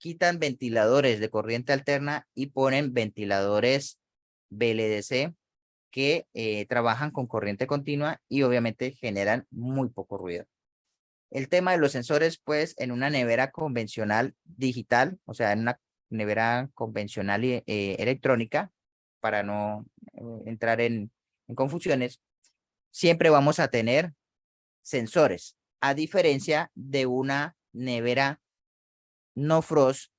quitan ventiladores de corriente alterna y ponen ventiladores BLDC que trabajan con corriente continua y obviamente generan muy poco ruido. El tema de los sensores, pues en una nevera convencional digital, o sea, en una nevera convencional electrónica, para no entrar en confusiones, siempre vamos a tener sensores, a diferencia de una nevera no frost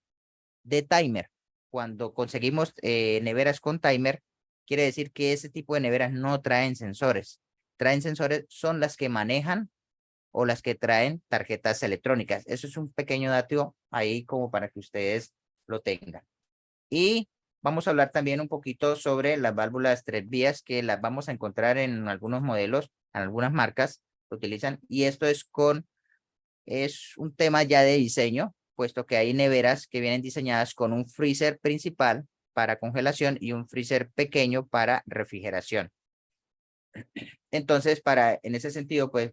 de timer. Cuando conseguimos neveras con timer, quiere decir que ese tipo de neveras no traen sensores. Traen sensores, son las que manejan o las que traen tarjetas electrónicas. Eso es un pequeño dato ahí como para que ustedes lo tengan. Y vamos a hablar también un poquito sobre las válvulas 3 vías que las vamos a encontrar en algunos modelos, en algunas marcas lo utilizan. Y esto es un tema ya de diseño, puesto que hay neveras que vienen diseñadas con un freezer principal para congelación y un freezer pequeño para refrigeración. Entonces, en ese sentido, pues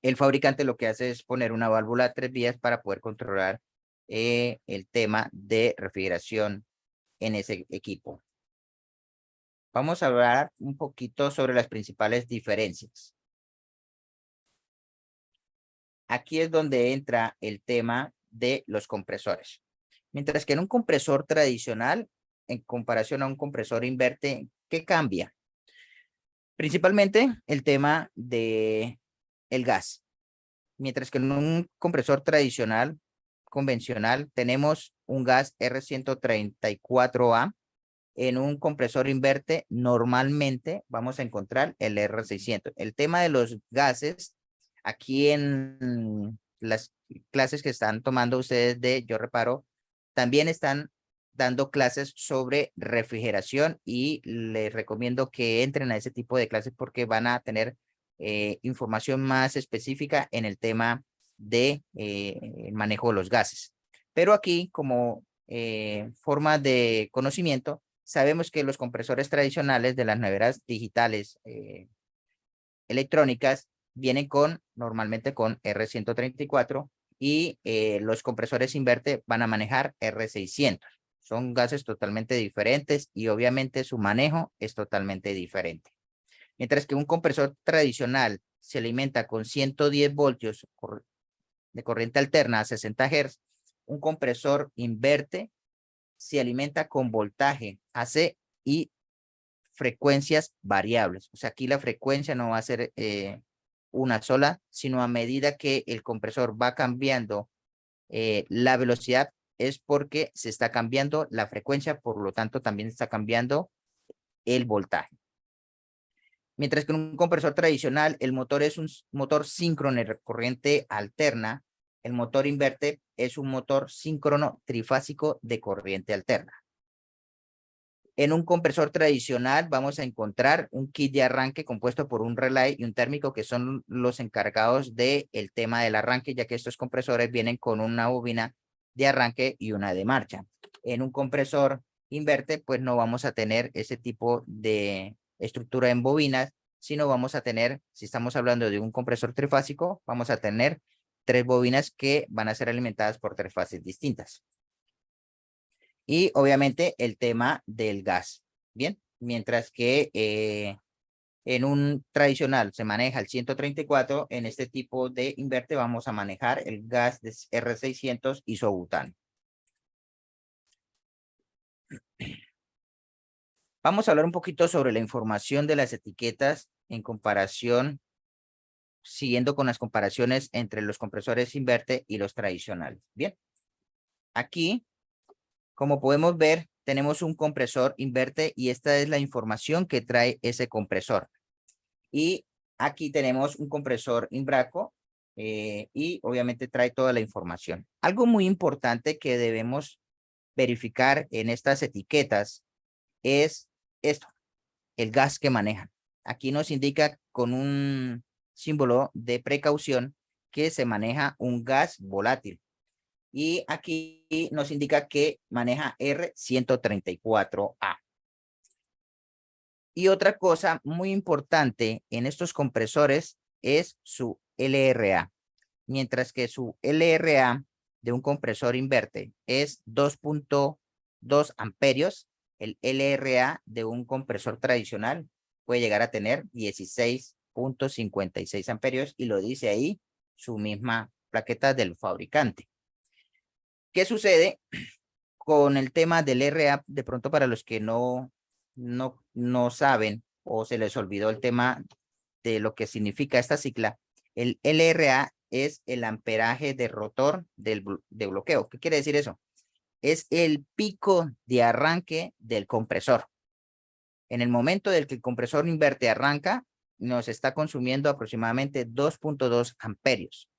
el fabricante lo que hace es poner una válvula 3 vías para poder controlar el tema de refrigeración en ese equipo. Vamos a hablar un poquito sobre las principales diferencias. Aquí es donde entra el tema de los compresores. Mientras que en un compresor tradicional, en comparación a un compresor inverte, ¿qué cambia? Principalmente el tema de el gas. Mientras que en un compresor tradicional, convencional, tenemos un gas R134A. En un compresor inverte, normalmente vamos a encontrar el R600. El tema de los gases, aquí en las clases que están tomando ustedes de Yo Reparo, también están dando clases sobre refrigeración y les recomiendo que entren a ese tipo de clases porque van a tener información más específica en el tema de manejo de los gases. Pero aquí, como forma de conocimiento, sabemos que los compresores tradicionales de las neveras digitales electrónicas vienen normalmente con R134 y los compresores inverte van a manejar R600. Son gases totalmente diferentes y obviamente su manejo es totalmente diferente. Mientras que un compresor tradicional se alimenta con 110 voltios de corriente alterna a 60 Hz, un compresor inverte se alimenta con voltaje AC y frecuencias variables. O sea, aquí la frecuencia no va a ser una sola, sino a medida que el compresor va cambiando la velocidad, es porque se está cambiando la frecuencia, por lo tanto también está cambiando el voltaje. Mientras que en un compresor tradicional, el motor es un motor síncrono de corriente alterna, el motor inverte es un motor síncrono trifásico de corriente alterna. En un compresor tradicional vamos a encontrar un kit de arranque compuesto por un relay y un térmico que son los encargados del tema del arranque, ya que estos compresores vienen con una bobina de arranque y una de marcha. En un compresor inverte, pues no vamos a tener ese tipo de estructura en bobinas, sino vamos a tener, si estamos hablando de un compresor trifásico, vamos a tener 3 bobinas que van a ser alimentadas por 3 fases distintas. Y obviamente el tema del gas. Bien, mientras que en un tradicional se maneja el 134, en este tipo de inverte vamos a manejar el gas de R600 isobutano. Vamos a hablar un poquito sobre la información de las etiquetas en comparación, siguiendo con las comparaciones entre los compresores inverte y los tradicionales. Bien, aquí, como podemos ver, tenemos un compresor inverte y esta es la información que trae ese compresor. Y aquí tenemos un compresor Imbraco y obviamente trae toda la información. Algo muy importante que debemos verificar en estas etiquetas es esto, el gas que manejan. Aquí nos indica con un símbolo de precaución que se maneja un gas volátil. Y aquí nos indica que maneja R134A. Y otra cosa muy importante en estos compresores es su LRA. Mientras que su LRA de un compresor inverte es 2.2 amperios, el LRA de un compresor tradicional puede llegar a tener 16.56 amperios y lo dice ahí su misma plaqueta del fabricante. ¿Qué sucede con el tema del LRA? De pronto para los que no saben o se les olvidó el tema de lo que significa esta sigla, el LRA es el amperaje de rotor de bloqueo. ¿Qué quiere decir eso? Es el pico de arranque del compresor. En el momento del que el compresor inverte arranca, nos está consumiendo aproximadamente 2.2 amperios,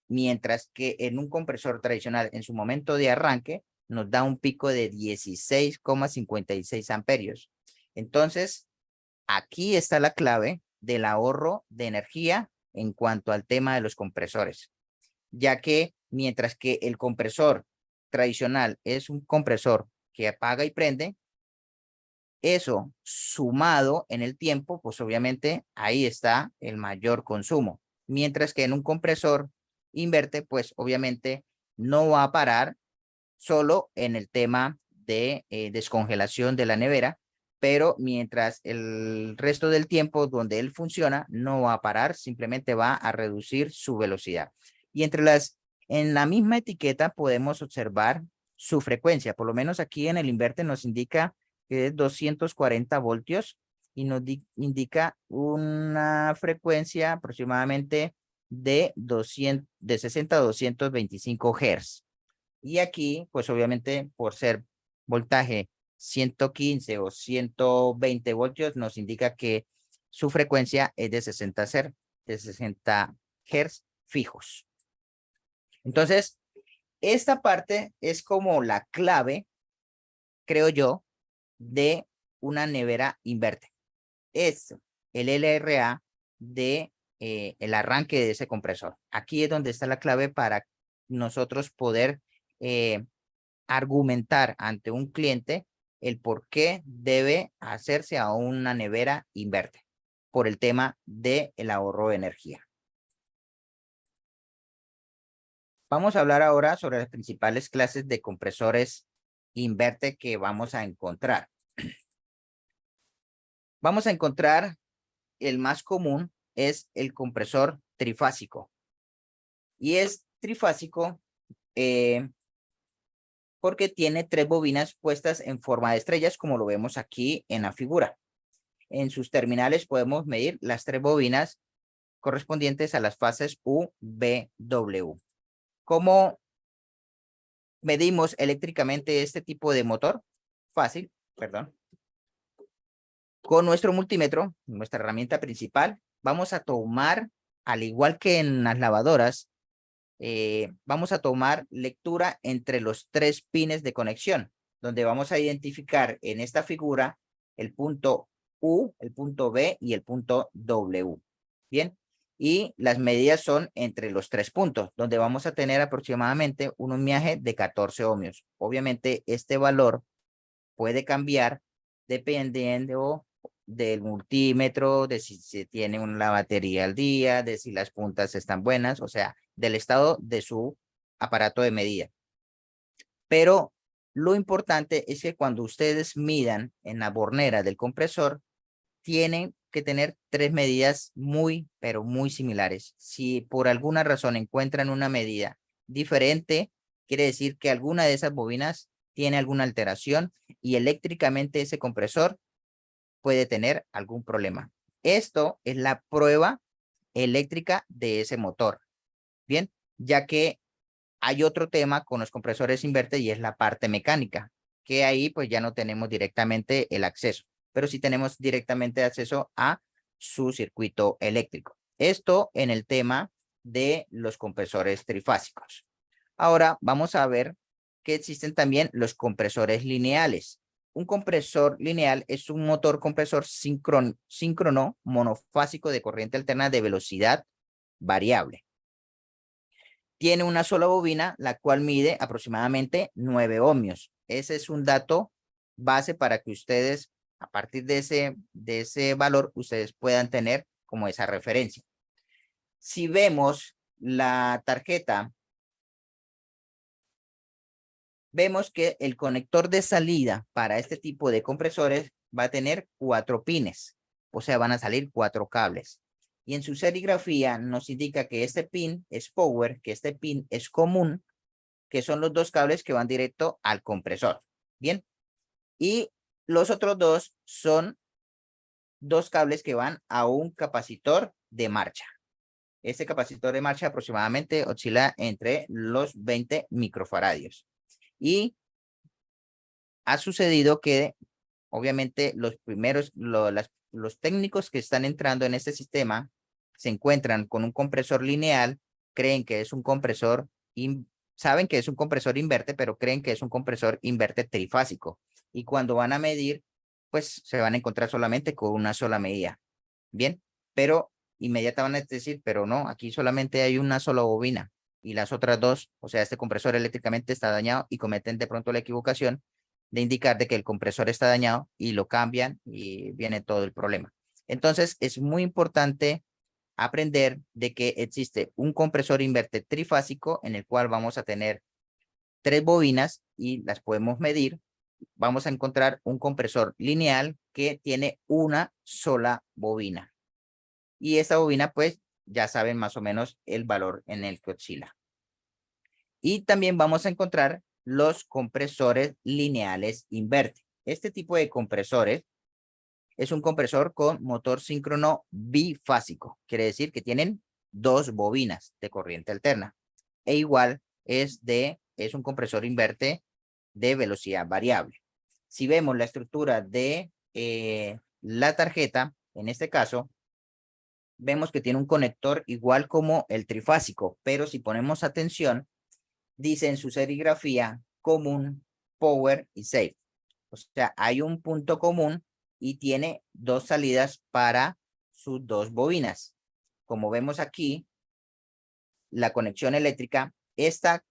mientras que en un compresor tradicional, en su momento de arranque, nos da un pico de 16,56 amperios. Entonces, aquí está la clave del ahorro de energía en cuanto al tema de los compresores, ya que mientras que el compresor tradicional es un compresor que apaga y prende, eso sumado en el tiempo, pues obviamente ahí está el mayor consumo. Mientras que en un compresor inverte, pues obviamente no va a parar solo en el tema de descongelación de la nevera, pero mientras el resto del tiempo donde él funciona no va a parar, simplemente va a reducir su velocidad. Y en la misma etiqueta podemos observar su frecuencia, por lo menos aquí en el inverte nos indica que es 240 voltios y nos indica una frecuencia aproximadamente de 60 a 225 Hz. Y aquí, pues obviamente, por ser voltaje 115 o 120 voltios, nos indica que su frecuencia es de 60 Hz fijos. Entonces, esta parte es como la clave, creo yo, de una nevera inverte. Es el LRA de el arranque de ese compresor. Aquí es donde está la clave para nosotros poder argumentar ante un cliente el por qué debe hacerse a una nevera inverte por el tema del ahorro de energía. Vamos a hablar ahora sobre las principales clases de compresores inverte que vamos a encontrar. Vamos a encontrar el más común es el compresor trifásico. Y es trifásico porque tiene 3 bobinas puestas en forma de estrellas, como lo vemos aquí en la figura. En sus terminales podemos medir las 3 bobinas correspondientes a las fases U, V, W. ¿Cómo medimos eléctricamente este tipo de motor? Fácil, perdón. Con nuestro multímetro, nuestra herramienta principal, vamos a tomar, al igual que en las lavadoras, vamos a tomar lectura entre los 3 pines de conexión, donde vamos a identificar en esta figura el punto U, el punto B y el punto W. Bien, y las medidas son entre los 3 puntos, donde vamos a tener aproximadamente un ohmiaje de 14 ohmios. Obviamente, este valor puede cambiar dependiendo del multímetro, de si se tiene una batería al día, de si las puntas están buenas, o sea, del estado de su aparato de medida. Pero lo importante es que cuando ustedes midan en la bornera del compresor, tienen que tener 3 medidas muy, pero muy similares. Si por alguna razón encuentran una medida diferente, quiere decir que alguna de esas bobinas tiene alguna alteración y eléctricamente ese compresor puede tener algún problema. Esto es la prueba eléctrica de ese motor. Bien, ya que hay otro tema con los compresores inverte y es la parte mecánica, que ahí pues ya no tenemos directamente el acceso, pero sí tenemos directamente acceso a su circuito eléctrico. Esto en el tema de los compresores trifásicos. Ahora vamos a ver que existen también los compresores lineales. Un compresor lineal es un motor compresor síncrono monofásico de corriente alterna de velocidad variable. Tiene una sola bobina, la cual mide aproximadamente 9 ohmios. Ese es un dato base para que ustedes, a partir de ese valor, ustedes puedan tener como esa referencia. Si vemos la tarjeta vemos que el conector de salida para este tipo de compresores va a tener 4 pines, o sea, van a salir 4 cables. Y en su serigrafía nos indica que este pin es power, que este pin es común, que son los 2 cables que van directo al compresor. Bien. Y los otros 2 son 2 cables que van a un capacitor de marcha. Este capacitor de marcha aproximadamente oscila entre los 20 microfaradios. Y ha sucedido que obviamente los técnicos que están entrando en este sistema se encuentran con un compresor lineal, creen que es un compresor, saben que es un compresor inverte, pero creen que es un compresor inverte trifásico. Y cuando van a medir, pues se van a encontrar solamente con una sola medida. Bien, pero inmediatamente van a decir, pero no, aquí solamente hay una sola bobina y las otras 2, o sea, este compresor eléctricamente está dañado y cometen de pronto la equivocación de indicar de que el compresor está dañado y lo cambian y viene todo el problema. Entonces, es muy importante aprender de que existe un compresor inverte trifásico en el cual vamos a tener 3 bobinas y las podemos medir. Vamos a encontrar un compresor lineal que tiene una sola bobina. Y esta bobina, pues, ya saben más o menos el valor en el que oscila. Y también vamos a encontrar los compresores lineales inverte. Este tipo de compresores es un compresor con motor síncrono bifásico. Quiere decir que tienen 2 bobinas de corriente alterna. E igual es un compresor inverte de velocidad variable. Si vemos la estructura de la tarjeta, en este caso, vemos que tiene un conector igual como el trifásico, pero si ponemos atención, dice en su serigrafía común, power y safe. O sea, hay un punto común y tiene 2 salidas para sus 2 bobinas. Como vemos aquí, la conexión eléctrica, esta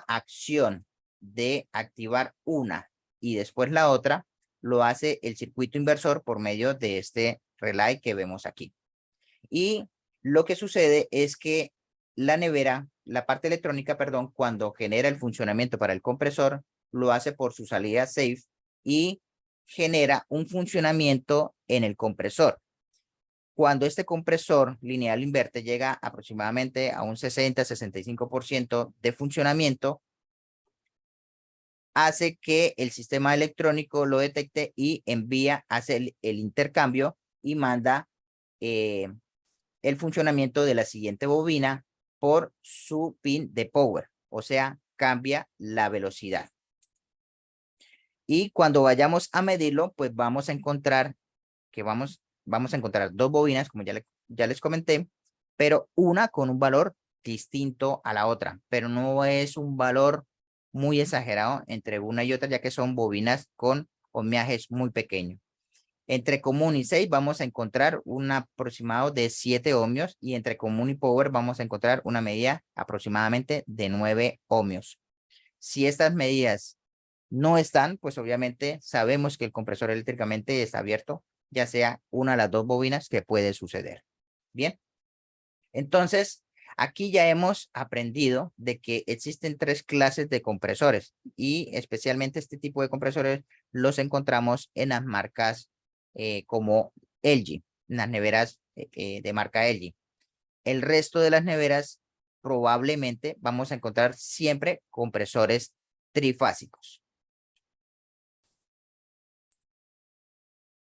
acción de activar una y después la otra, lo hace el circuito inversor por medio de este relay que vemos aquí. Y lo que sucede es que la nevera, la parte electrónica, perdón, cuando genera el funcionamiento para el compresor, lo hace por su salida safe y genera un funcionamiento en el compresor. Cuando este compresor lineal inverte llega aproximadamente a un 60-65% de funcionamiento, hace que el sistema electrónico lo detecte y envía, hace el intercambio y manda el funcionamiento de la siguiente bobina por su pin de power, o sea, cambia la velocidad. Y cuando vayamos a medirlo, pues vamos a encontrar que vamos a encontrar 2 bobinas, como ya les comenté, pero una con un valor distinto a la otra, pero no es un valor muy exagerado entre una y otra, ya que son bobinas con ohmiajes muy pequeños. Entre común y 6 vamos a encontrar un aproximado de 7 ohmios y entre común y power vamos a encontrar una medida aproximadamente de 9 ohmios. Si estas medidas no están, pues obviamente sabemos que el compresor eléctricamente está abierto, ya sea una de las 2 bobinas que puede suceder. Bien, entonces aquí ya hemos aprendido de que existen 3 clases de compresores y especialmente este tipo de compresores los encontramos en las marcas como LG, las neveras de marca LG. El resto de las neveras probablemente vamos a encontrar siempre compresores trifásicos.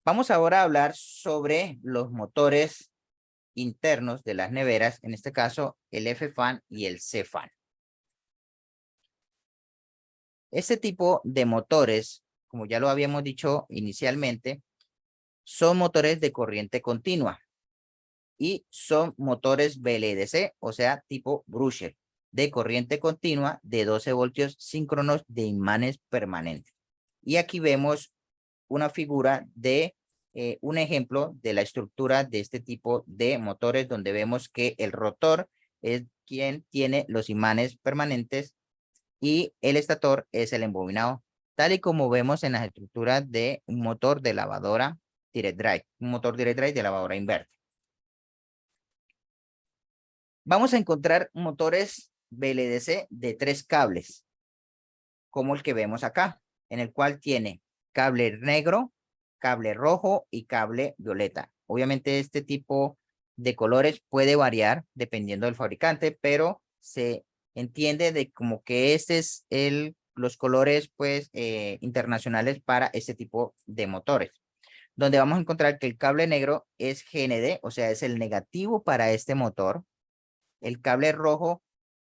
Vamos ahora a hablar sobre los motores internos de las neveras, en este caso el F-Fan y el C-Fan. Este tipo de motores, como ya lo habíamos dicho inicialmente, son motores de corriente continua y son motores BLDC, o sea, tipo Brusher, de corriente continua de 12 voltios síncronos de imanes permanentes. Y aquí vemos una figura de un ejemplo de la estructura de este tipo de motores, donde vemos que el rotor es quien tiene los imanes permanentes y el estator es el embobinado, tal y como vemos en las estructuras de un motor de lavadora direct drive, un motor direct drive de lavadora inverte. Vamos a encontrar motores BLDC de 3 cables. como el que vemos acá, en el cual tiene cable negro, cable rojo y cable violeta. Obviamente este tipo de colores puede variar dependiendo del fabricante, pero se entiende de como que este es los colores pues internacionales para este tipo de motores, donde vamos a encontrar que el cable negro es GND, o sea, es el negativo para este motor. El cable rojo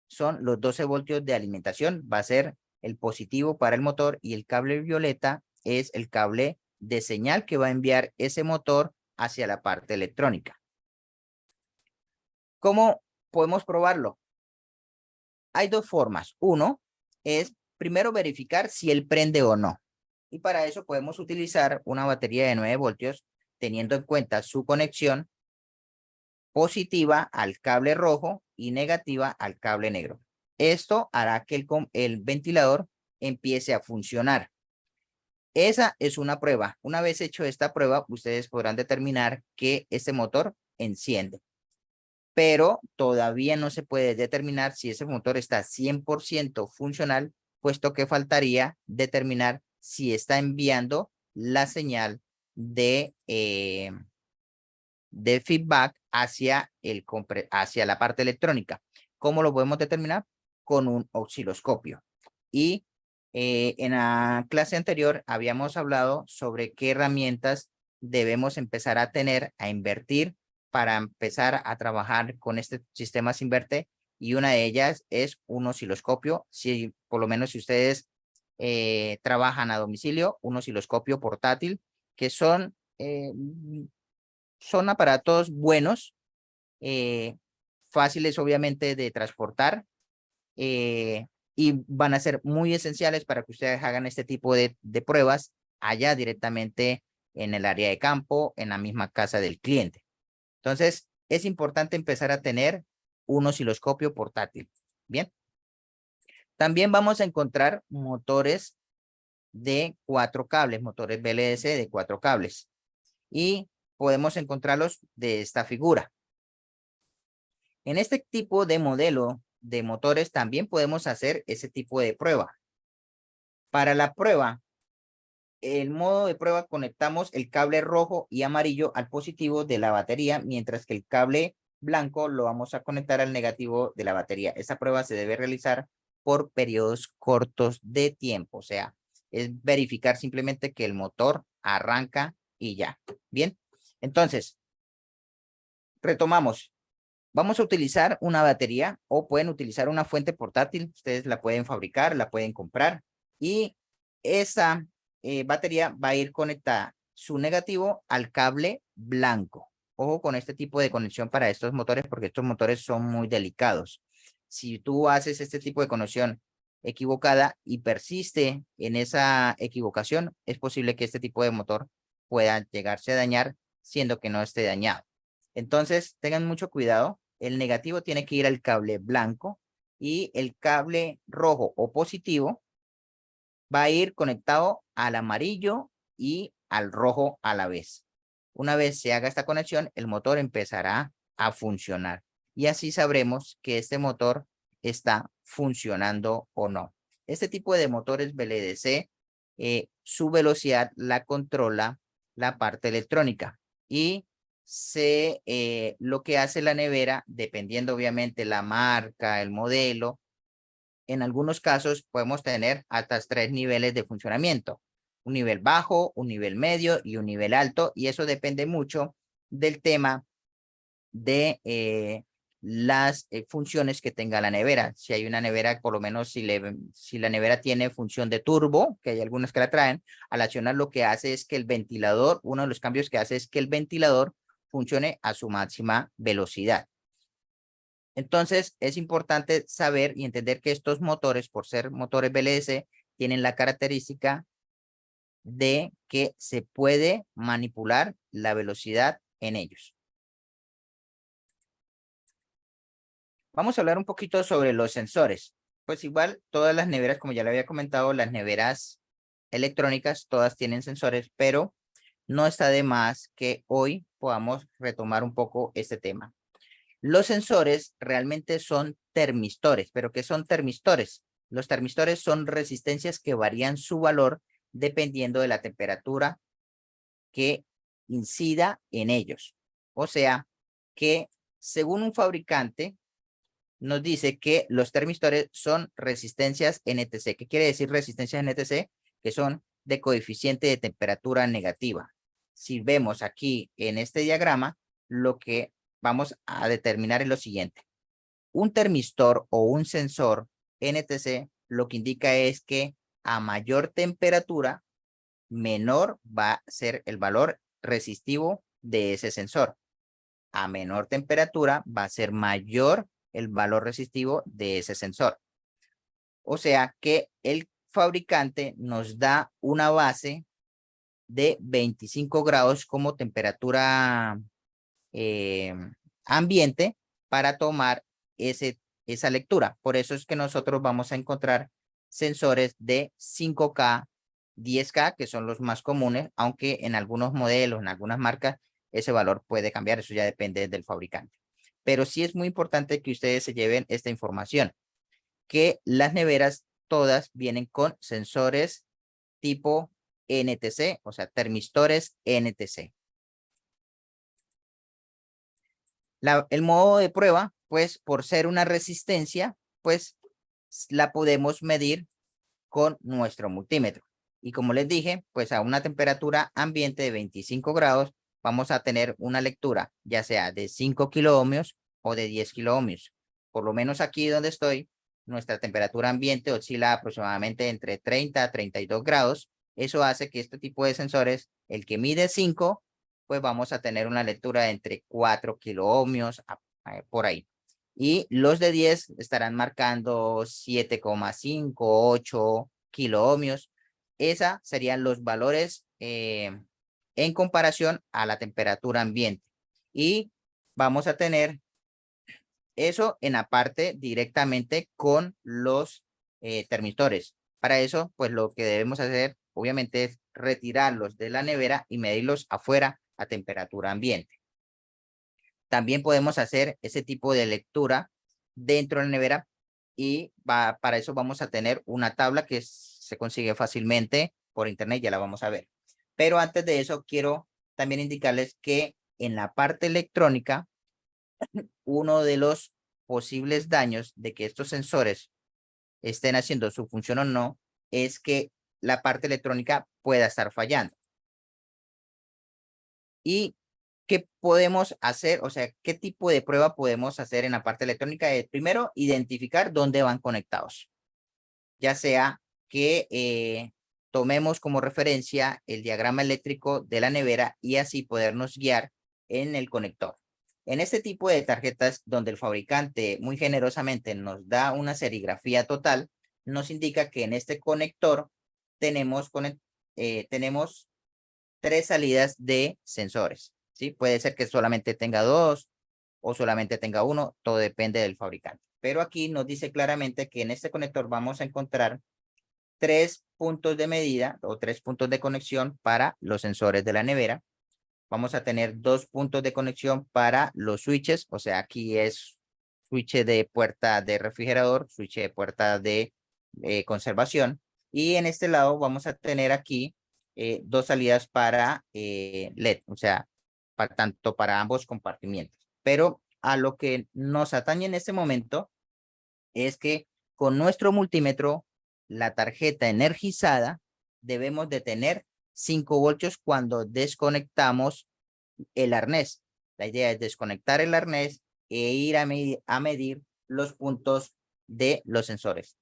son los 12 voltios de alimentación, va a ser el positivo para el motor, y el cable violeta es el cable de señal que va a enviar ese motor hacia la parte electrónica. ¿Cómo podemos probarlo? Hay dos formas. Uno es primero verificar si él prende o no. Y para eso podemos utilizar una batería de 9 voltios teniendo en cuenta su conexión positiva al cable rojo y negativa al cable negro. Esto hará que el ventilador empiece a funcionar. Esa es una prueba. Una vez hecho esta prueba, ustedes podrán determinar que este motor enciende. Pero todavía no se puede determinar si ese motor está 100% funcional, puesto que faltaría determinar si está enviando la señal de feedback hacia la parte electrónica. ¿Cómo lo podemos determinar? Con un osciloscopio. Y en la clase anterior habíamos hablado sobre qué herramientas debemos empezar a tener, a invertir para empezar a trabajar con este sistema Inverte, y una de ellas es un osciloscopio. Si por lo menos si ustedes trabajan a domicilio, un osciloscopio portátil, que son aparatos buenos, eh, fáciles obviamente de transportar, y van a ser muy esenciales para que ustedes hagan este tipo de pruebas allá directamente en el área de campo, en la misma casa del cliente. Entonces, es importante empezar a tener un osciloscopio portátil. Bien. También vamos a encontrar motores de 4 cables, motores BLDC de 4 cables. Y podemos encontrarlos de esta figura. En este tipo de modelo de motores también podemos hacer ese tipo de prueba. Para la prueba, el modo de prueba, conectamos el cable rojo y amarillo al positivo de la batería, mientras que el cable blanco lo vamos a conectar al negativo de la batería. Esta prueba se debe realizar por periodos cortos de tiempo, o sea, es verificar simplemente que el motor arranca y ya. Bien, entonces, retomamos. Vamos a utilizar una batería o pueden utilizar una fuente portátil. Ustedes la pueden fabricar, la pueden comprar, y esa batería va a ir conectada su negativo al cable blanco. Ojo con este tipo de conexión para estos motores, porque estos motores son muy delicados. Si tú haces este tipo de conexión equivocada y persiste en esa equivocación, es posible que este tipo de motor pueda llegarse a dañar, siendo que no esté dañado. Entonces, tengan mucho cuidado. El negativo tiene que ir al cable blanco y el cable rojo o positivo va a ir conectado al amarillo y al rojo a la vez. Una vez se haga esta conexión, el motor empezará a funcionar y así sabremos que este motor está funcionando o no. Este tipo de motores BLDC, su velocidad la controla la parte electrónica, y lo que hace la nevera, dependiendo obviamente la marca, el modelo, en algunos casos podemos tener hasta 3 niveles de funcionamiento: un nivel bajo, un nivel medio y un nivel alto, y eso depende mucho del tema de las funciones que tenga la nevera. Si hay una nevera, por lo menos si la nevera tiene función de turbo, que hay algunas que la traen, al accionar lo que hace es que el ventilador, uno de los cambios que hace es que el ventilador funcione a su máxima velocidad. Entonces, es importante saber y entender que estos motores, por ser motores BLDC, tienen la característica de que se puede manipular la velocidad en ellos. Vamos a hablar un poquito sobre los sensores. Pues igual, todas las neveras, como ya le había comentado, las neveras electrónicas, todas tienen sensores, pero no está de más que hoy podamos retomar un poco este tema. Los sensores realmente son termistores, pero ¿qué son termistores? Los termistores son resistencias que varían su valor dependiendo de la temperatura que incida en ellos. O sea, que según un fabricante nos dice que los termistores son resistencias NTC. ¿Qué quiere decir resistencias NTC? Que son de coeficiente de temperatura negativa. Si vemos aquí en este diagrama, lo que vamos a determinar es lo siguiente. Un termistor o un sensor NTC lo que indica es que a mayor temperatura, menor va a ser el valor resistivo de ese sensor. A menor temperatura va a ser mayor el valor resistivo de ese sensor. O sea que el fabricante nos da una base de 25 grados como temperatura ambiente para tomar esa lectura. Por eso es que nosotros vamos a encontrar sensores de 5K, 10K, que son los más comunes, aunque en algunos modelos, en algunas marcas, ese valor puede cambiar, eso ya depende del fabricante. Pero sí es muy importante que ustedes se lleven esta información, que las neveras todas vienen con sensores tipo NTC, o sea, termistores NTC. El modo de prueba, pues por ser una resistencia, pues la podemos medir con nuestro multímetro. Y como les dije, pues a una temperatura ambiente de 25 grados, vamos a tener una lectura, ya sea de 5 kiloohmios o de 10 kiloohmios. Por lo menos aquí donde estoy, nuestra temperatura ambiente oscila aproximadamente entre 30 a 32 grados. Eso hace que este tipo de sensores, el que mide 5, pues vamos a tener una lectura de entre 4 kiloohmios por ahí. Y los de 10 estarán marcando 7,5, 8 kiloohmios. Esos serían los valores en comparación a la temperatura ambiente. Y vamos a tener eso en la parte directamente con los termistores. Para eso, pues lo que debemos hacer, obviamente, es retirarlos de la nevera y medirlos afuera a temperatura ambiente. También podemos hacer ese tipo de lectura dentro de la nevera y para eso vamos a tener una tabla que se consigue fácilmente por internet, ya la vamos a ver. Pero antes de eso, quiero también indicarles que en la parte electrónica, uno de los posibles daños de que estos sensores estén haciendo su función o no, es que la parte electrónica pueda estar fallando. ¿Y qué podemos hacer? O sea, ¿qué tipo de prueba podemos hacer en la parte electrónica? Primero, identificar dónde van conectados. Ya sea que tomemos como referencia el diagrama eléctrico de la nevera y así podernos guiar en el conector. En este tipo de tarjetas donde el fabricante muy generosamente nos da una serigrafía total, nos indica que en este conector tenemos 3 salidas de sensores, ¿sí? Puede ser que solamente tenga 2 o solamente tenga 1, todo depende del fabricante. Pero aquí nos dice claramente que en este conector vamos a encontrar 3 puntos de medida o 3 puntos de conexión para los sensores de la nevera. Vamos a tener 2 puntos de conexión para los switches, o sea, aquí es switch de puerta de refrigerador, switch de puerta de conservación. Y en este lado vamos a tener aquí 2 salidas para LED, o sea, tanto para ambos compartimientos. Pero a lo que nos atañe en este momento es que con nuestro multímetro, la tarjeta energizada, debemos de tener 5 voltios cuando desconectamos el arnés. La idea es desconectar el arnés e ir a medir los puntos de los sensores.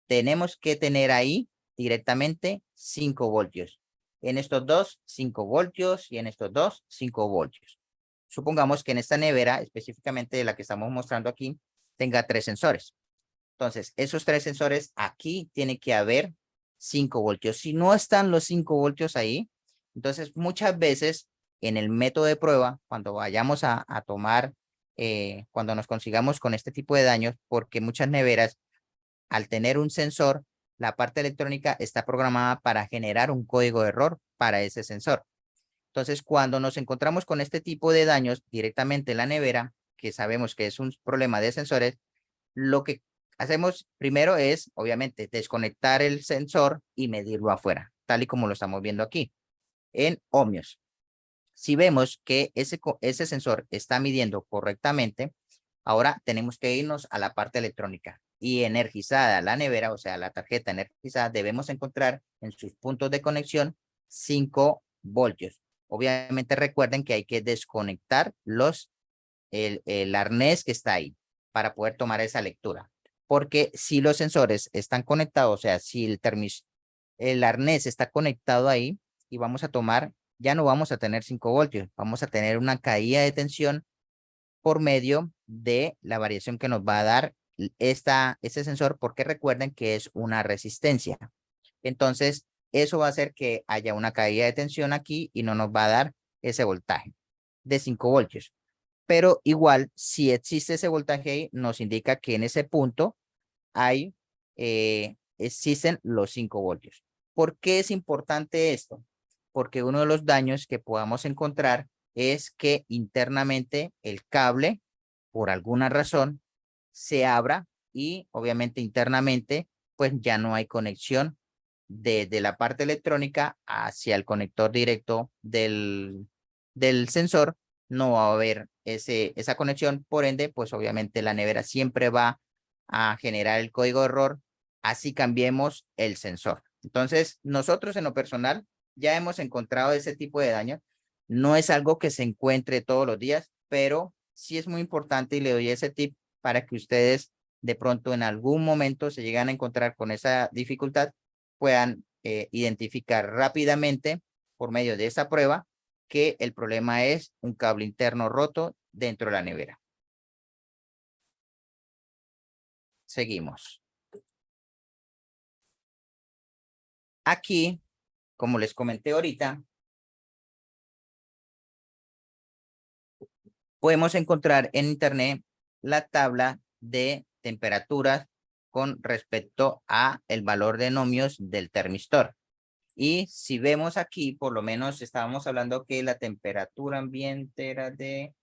Tenemos que tener ahí directamente 5 voltios. En estos dos, 5 voltios y en estos dos, 5 voltios. Supongamos que en esta nevera, específicamente la que estamos mostrando aquí, tenga 3 sensores. Entonces, esos 3 sensores, aquí tiene que haber 5 voltios. Si no están los 5 voltios ahí, entonces muchas veces en el método de prueba, cuando vayamos a tomar, cuando nos consigamos con este tipo de daños, porque muchas neveras, al tener un sensor, la parte electrónica está programada para generar un código de error para ese sensor. Entonces, cuando nos encontramos con este tipo de daños directamente en la nevera, que sabemos que es un problema de sensores, lo que hacemos primero es, obviamente, desconectar el sensor y medirlo afuera, tal y como lo estamos viendo aquí, en ohmios. Si vemos que ese sensor está midiendo correctamente, ahora tenemos que irnos a la parte electrónica y energizada la nevera, o sea, la tarjeta energizada, debemos encontrar en sus puntos de conexión 5 voltios. Obviamente recuerden que hay que desconectar el arnés que está ahí para poder tomar esa lectura. Porque si los sensores están conectados, o sea, si el arnés está conectado ahí y vamos a tomar, ya no vamos a tener 5 voltios, vamos a tener una caída de tensión por medio de la variación que nos va a dar ese sensor, porque recuerden que es una resistencia. Entonces, eso va a hacer que haya una caída de tensión aquí y no nos va a dar ese voltaje de 5 voltios. Pero igual, si existe ese voltaje ahí, nos indica que en ese punto existen los 5 voltios. ¿Por qué es importante esto? Porque uno de los daños que podamos encontrar es que internamente el cable, por alguna razón, se abra y obviamente internamente, pues ya no hay conexión de la parte electrónica hacia el conector directo del sensor. No va a haber esa conexión, por ende, pues obviamente la nevera siempre va a generar el código de error, así cambiemos el sensor. Entonces, nosotros en lo personal ya hemos encontrado ese tipo de daño. No es algo que se encuentre todos los días, pero sí es muy importante y le doy ese tip para que ustedes de pronto en algún momento se llegan a encontrar con esa dificultad, puedan identificar rápidamente por medio de esa prueba que el problema es un cable interno roto dentro de la nevera. Seguimos. Aquí, como les comenté ahorita, podemos encontrar en internet la tabla de temperaturas con respecto a el valor de ohmios del termistor. Y si vemos aquí, por lo menos estábamos hablando que la temperatura ambiente era de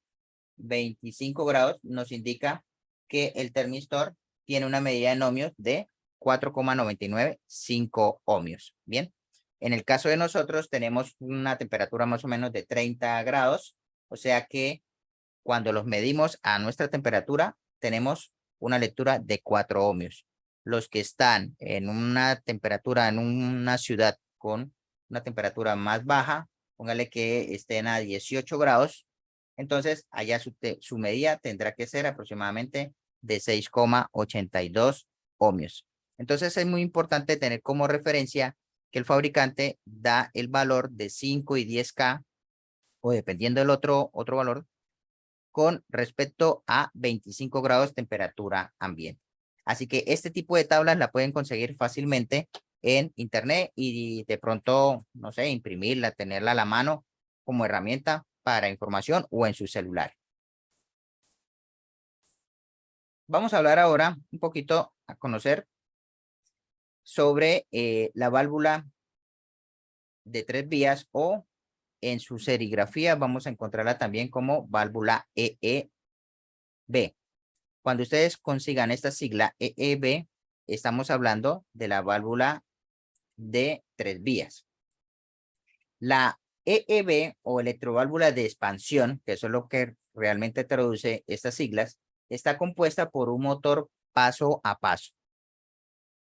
25 grados, nos indica que el termistor tiene una medida en ohmios de 4,995 ohmios. Bien, en el caso de nosotros tenemos una temperatura más o menos de 30 grados, o sea que cuando los medimos a nuestra temperatura, tenemos una lectura de 4 ohmios. Los que están en una temperatura, en una ciudad con una temperatura más baja, póngale que estén a 18 grados, entonces allá su medida tendrá que ser aproximadamente de 6,82 ohmios. Entonces es muy importante tener como referencia que el fabricante da el valor de 5 y 10K, o dependiendo del otro valor, con respecto a 25 grados temperatura ambiente. Así que este tipo de tablas la pueden conseguir fácilmente en internet y de pronto, no sé, imprimirla, tenerla a la mano como herramienta para información o en su celular. Vamos a hablar ahora un poquito a conocer sobre la válvula de 3 vías, o en su serigrafía vamos a encontrarla también como válvula EEB. Cuando ustedes consigan esta sigla EEB, estamos hablando de la válvula de 3 vías. La EEB o electroválvula de expansión, que eso es lo que realmente traduce estas siglas, está compuesta por un motor paso a paso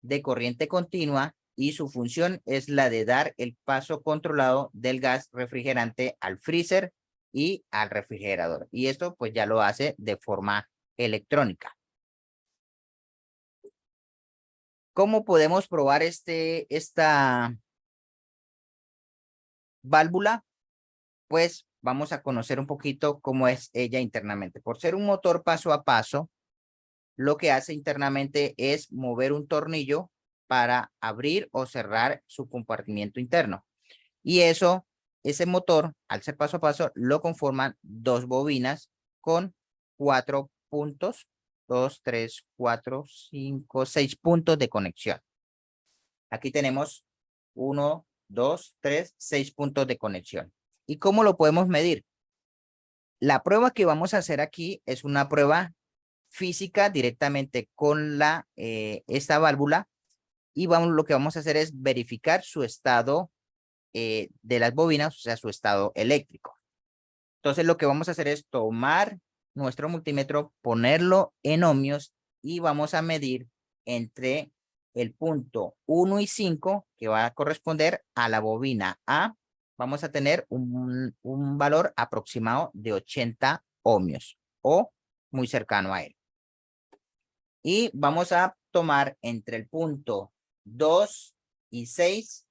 de corriente continua, y su función es la de dar el paso controlado del gas refrigerante al freezer y al refrigerador. Y esto pues ya lo hace de forma electrónica. ¿Cómo podemos probar esta válvula? Pues vamos a conocer un poquito cómo es ella internamente. Por ser un motor paso a paso, lo que hace internamente es mover un tornillo para abrir o cerrar su compartimiento interno. Y ese motor, al ser paso a paso, lo conforman 2 bobinas con 4 puntos, 2, 3, 4, 5, 6 puntos de conexión. Aquí tenemos 1, 2, 3, 6 puntos de conexión. ¿Y cómo lo podemos medir? La prueba que vamos a hacer aquí es una prueba física directamente con esta válvula y lo que vamos a hacer es verificar su estado de las bobinas, o sea, su estado eléctrico. Entonces lo que vamos a hacer es tomar nuestro multímetro, ponerlo en ohmios y vamos a medir entre el punto 1 y 5, que va a corresponder a la bobina A. Vamos a tener un valor aproximado de 80 ohmios o muy cercano a él. Y vamos a tomar entre el punto 2 y 6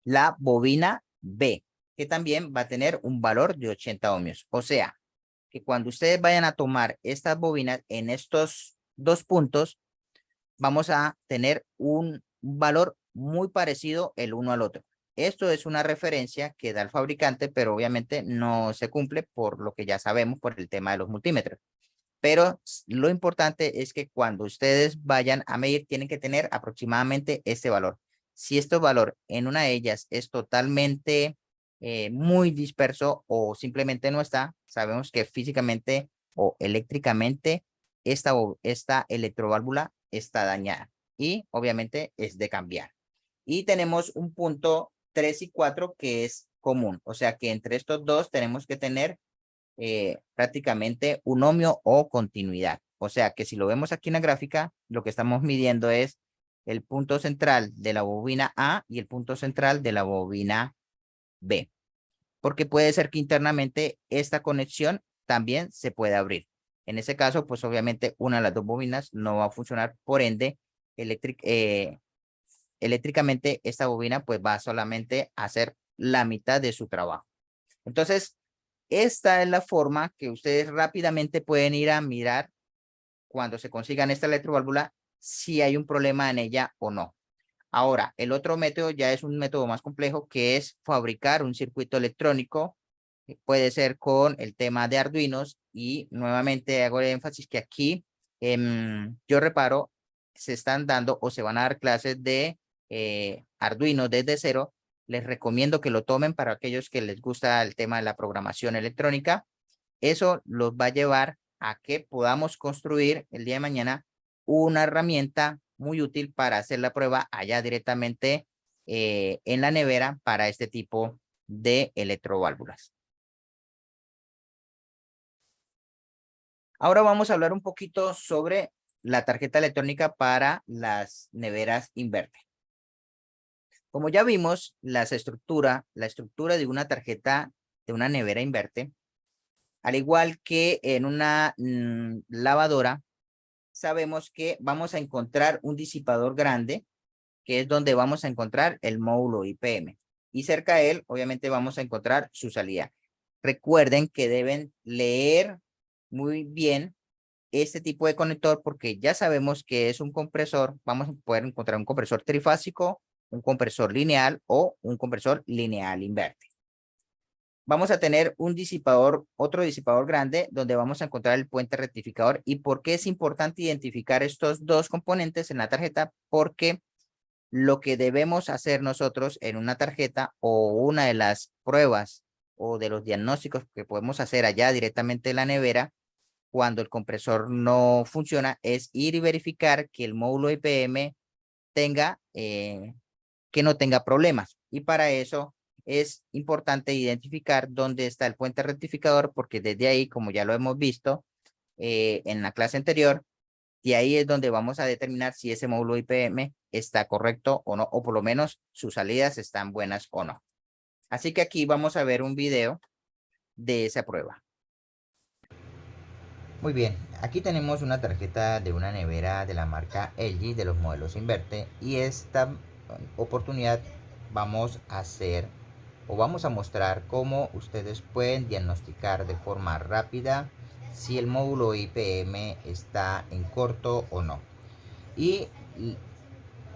la bobina B, que también va a tener un valor de 80 ohmios. O sea, que cuando ustedes vayan a tomar estas bobinas en estos dos puntos, vamos a tener un valor muy parecido el uno al otro. Esto es una referencia que da el fabricante, pero obviamente no se cumple por lo que ya sabemos por el tema de los multímetros. Pero lo importante es que cuando ustedes vayan a medir, tienen que tener aproximadamente este valor. Si este valor en una de ellas es totalmente muy disperso o simplemente no está, sabemos que físicamente o eléctricamente esta electroválvula está dañada y obviamente es de cambiar. Y tenemos un punto 3 y 4 que es común, o sea que entre estos dos tenemos que tener prácticamente un ohmio o continuidad. O sea que si lo vemos aquí en la gráfica, lo que estamos midiendo es el punto central de la bobina A y el punto central de la bobina B. Porque puede ser que internamente esta conexión también se pueda abrir. En ese caso, pues obviamente una de las dos bobinas no va a funcionar, por ende, eléctricamente esta bobina pues va solamente a hacer la mitad de su trabajo. Entonces, esta es la forma que ustedes rápidamente pueden ir a mirar cuando se consigan esta electroválvula si hay un problema en ella o no. Ahora, el otro método ya es un método más complejo que es fabricar un circuito electrónico. Puede ser con el tema de Arduinos y nuevamente hago el énfasis que aquí yo reparo, se están dando o se van a dar clases de Arduino desde cero. Les recomiendo que lo tomen para aquellos que les gusta el tema de la programación electrónica. Eso los va a llevar a que podamos construir el día de mañana una herramienta muy útil para hacer la prueba allá directamente en la nevera para este tipo de electroválvulas. Ahora vamos a hablar un poquito sobre la tarjeta electrónica para las neveras inverter. Como ya vimos, la estructura de una tarjeta de una nevera inverter, al igual que en una lavadora, sabemos que vamos a encontrar un disipador grande, que es donde vamos a encontrar el módulo IPM. Y cerca de él, obviamente, vamos a encontrar su salida. Recuerden que deben leer muy bien este tipo de conector porque ya sabemos que es un compresor. Vamos a poder encontrar un compresor trifásico, un compresor lineal o un compresor lineal inverte. Vamos a tener un disipador, otro disipador grande, donde vamos a encontrar el puente rectificador. ¿Y por qué es importante identificar estos dos componentes en la tarjeta? Porque lo que debemos hacer nosotros en una tarjeta o una de las pruebas o de los diagnósticos que podemos hacer allá directamente en la nevera, cuando el compresor no funciona, es ir y verificar que el módulo IPM tenga, que no tenga problemas. Y para eso es importante identificar dónde está el puente rectificador, porque desde ahí, como ya lo hemos visto en la clase anterior, de ahí es donde vamos a determinar si ese módulo IPM está correcto o no, o por lo menos sus salidas están buenas o no. Así que aquí vamos a ver un video de esa prueba. Muy bien, aquí tenemos una tarjeta de una nevera de la marca LG de los modelos Inverte y esta oportunidad vamos a hacer o vamos a mostrar cómo ustedes pueden diagnosticar de forma rápida si el módulo IPM está en corto o no. Y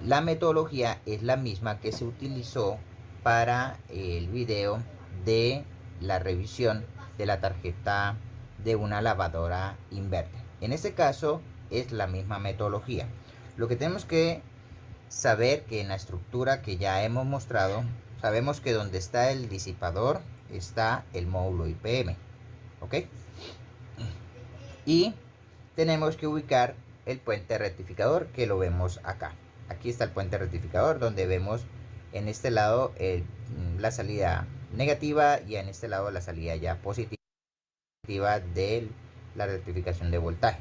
la metodología es la misma que se utilizó para el video de la revisión de la tarjeta de una lavadora inverter. En este caso es la misma metodología. Lo que tenemos que saber que en la estructura que ya hemos mostrado, sabemos que donde está el disipador está el módulo IPM, ¿ok? Y tenemos que ubicar el puente rectificador, que lo vemos acá. Aquí está el puente rectificador, donde vemos en este lado la salida negativa y en este lado la salida ya positiva de la rectificación de voltaje.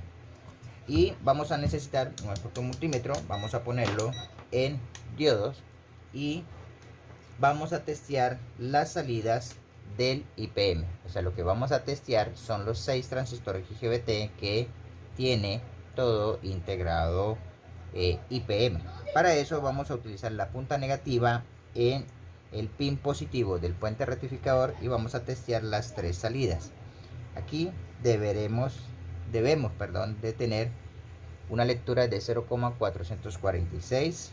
Y vamos a necesitar nuestro multímetro, vamos a ponerlo en diodos y vamos a testear las salidas del IPM. O sea, lo que vamos a testear son los 6 transistores IGBT que tiene todo integrado IPM. Para eso vamos a utilizar la punta negativa en el pin positivo del puente rectificador y vamos a testear las 3 salidas. Aquí debemos de tener una lectura de 0,446,